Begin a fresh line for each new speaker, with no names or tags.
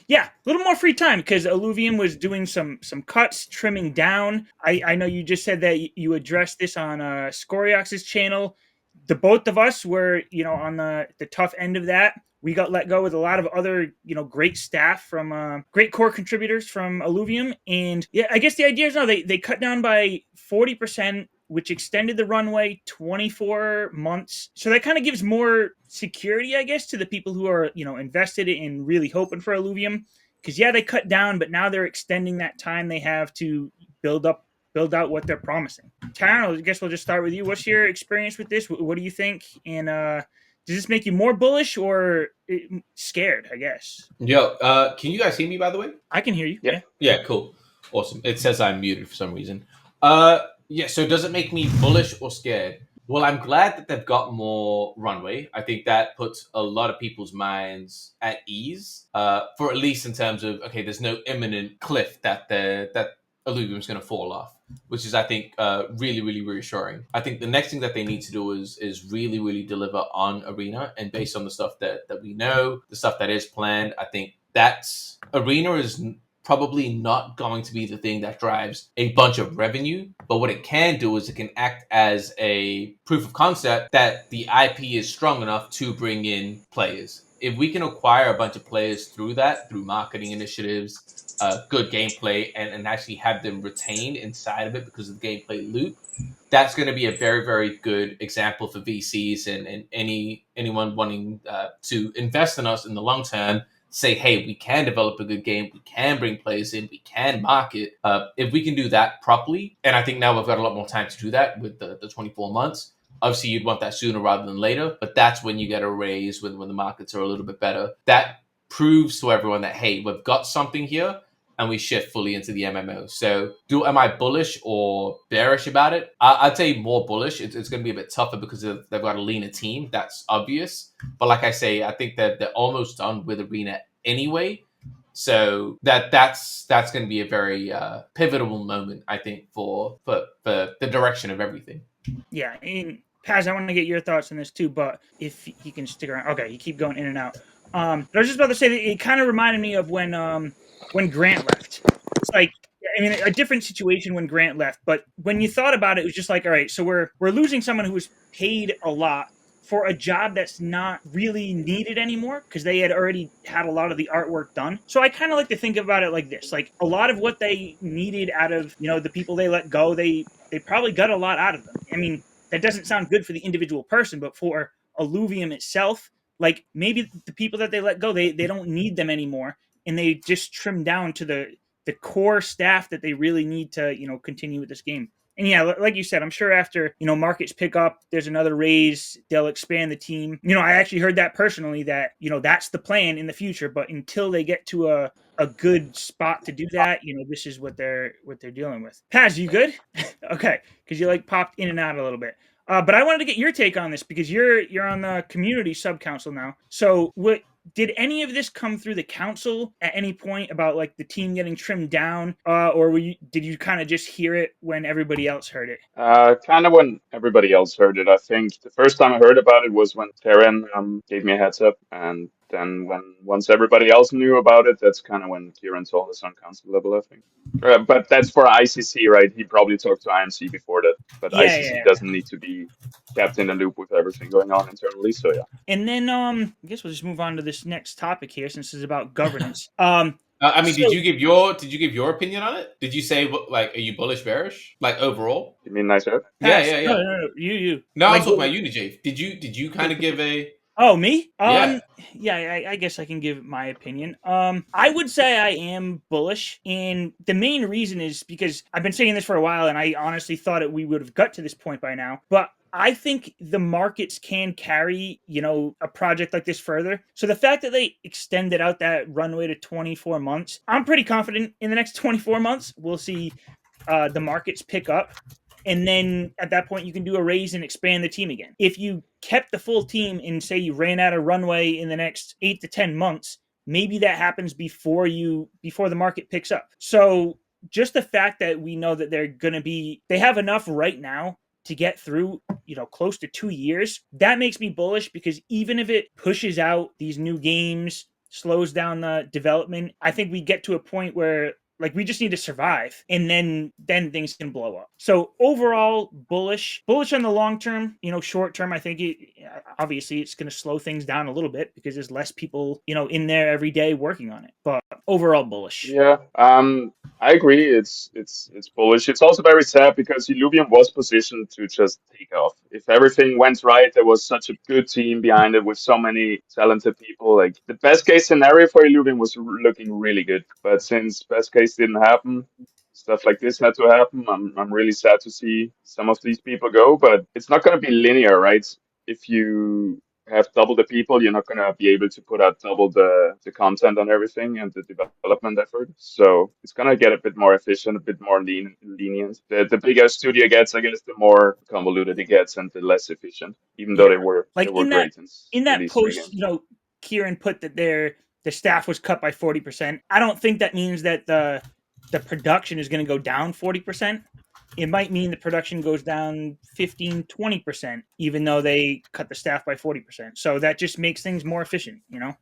Yeah, a little more free time because Illuvium was doing some cuts, trimming down. I know you just said that you addressed this on Scoriox's channel. The both of us were, on the tough end of that. We got let go with a lot of other, great staff from great core contributors from Illuvium. And yeah, I guess the idea is now they cut down by 40%, which extended the runway 24 months. So that kind of gives more security, I guess, to the people who are, invested in really hoping for Illuvium. Because yeah, they cut down, but now they're extending that time they have to build out what they're promising. Taron, I guess we'll just start with you. What's your experience with this? What do you think? And does this make you more bullish or scared? I guess
Yo, can you guys hear me, by the way?
I can hear you.
Yeah.
Yeah.
Yeah, cool. Awesome. It says I'm muted for some reason. Yeah, so does it make me bullish or scared? Well, I'm glad that they've got more runway. I think that puts a lot of people's minds at ease, for at least in terms of, okay, there's no imminent cliff that Illuvium's going to fall off, which is, I think, really, really reassuring. I think the next thing that they need to do is really, really deliver on Arena, and based on the stuff that we know, the stuff that is planned, I think that's Arena is probably not going to be the thing that drives a bunch of revenue, but what it can do is it can act as a proof of concept that the IP is strong enough to bring in players. If we can acquire a bunch of players through marketing initiatives, good gameplay, and actually have them retained inside of it because of the gameplay loop, that's going to be a very, very good example for VCs and anyone wanting to invest in us in the long term. Say, hey, we can develop a good game, we can bring players in, we can market. If we can do that properly, and I think now we've got a lot more time to do that with the 24 months. Obviously, you'd want that sooner rather than later, but that's when you get a raise when the markets are a little bit better. That proves to everyone that, hey, we've got something here, and we shift fully into the MMO. So am I bullish or bearish about it? I'd say more bullish. It's going to be a bit tougher because they've got a leaner team. That's obvious. But like I say, I think that they're almost done with Arena anyway. So that's going to be a very pivotal moment, I think, for the direction of everything.
Yeah. And Paz, I want to get your thoughts on this too, but if you can stick around. Okay, you keep going in and out. But I was just about to say that it kind of reminded me of when Grant left. It's like, I mean, a different situation when Grant left, but when you thought about it, it was just like, all right, so we're losing someone who was paid a lot for a job that's not really needed anymore because they had already had a lot of the artwork done. So I kind of like to think about it like this: like a lot of what they needed out of the people they let go, they probably got a lot out of them. I mean, that doesn't sound good for the individual person, but for Illuvium itself, like maybe the people that they let go, they don't need them anymore, and they just trim down to the core staff that they really need to continue with this game. And yeah, like you said, I'm sure after markets pick up, there's another raise, they'll expand the team. I actually heard that personally, that that's the plan in the future. But until they get to a good spot to do that, this is what they're dealing with. Paz, you good? Okay, because you popped in and out a little bit. But I wanted to get your take on this because you're on the community sub council now. So what did any of this come through the council at any point about the team getting trimmed down, or did you kind of just hear it when everybody else heard it?
Kind of when everybody else heard it. I think the first time I heard about it was when Terran gave me a heads up, and then once everybody else knew about it, that's kind of when Kieran told us on council level, I think. But that's for ICC, right? He probably talked to IMC before that, but ICC doesn't need to be kept in the loop with everything going on internally. So yeah.
And then I guess we'll just move on to this next topic here, since it's about governance.
I mean, did you give your opinion on it? Did you say are you bullish, bearish, overall?
You mean nice out?
Yeah.
No, you.
No, I was talking about Unijay. Did you kind of give a?
Oh, me?
Yeah.
Yeah, I guess I can give my opinion. I would say I am bullish, and the main reason is because I've been saying this for a while, and I honestly thought we would have got to this point by now, but I think the markets can carry, a project like this further. So the fact that they extended out that runway to 24 months, I'm pretty confident in the next 24 months, we'll see the markets pick up. And then at that point, you can do a raise and expand the team again. If you kept the full team and say you ran out of runway in the next 8 to 10 months, maybe that happens before the market picks up. So just the fact that we know that they have enough right now to get through, close to 2 years, that makes me bullish, because even if it pushes out these new games slows down the development. I think we get to a point where like we just need to survive, and then things can blow up. So overall, bullish on the long term. Short term, I think obviously it's going to slow things down a little bit because there's less people in there every day working on it. But overall, bullish.
Yeah, I agree. It's bullish. It's also very sad because Illuvium was positioned to just take off. If everything went right, there was such a good team behind it with so many talented people. Like the best case scenario for Illuvium was looking really good. But since best case didn't happen, stuff like this had to happen. I'm really sad to see some of these people go, but it's not going to be linear, right? If you have double the people, you're not going to be able to put out double the content on everything and the development effort. So it's going to get a bit more efficient, a bit more lenient. The bigger a studio gets, I guess, the more convoluted it gets and the less efficient, even though
Yeah,
they
like
were great in
in that
releasing the
post,
games.
Kieran put that the staff was cut by 40%. I don't think that means that the production is going to go down 40%. It might mean the production goes down 15-20%, even though they cut the staff by 40%. So that just makes things more efficient.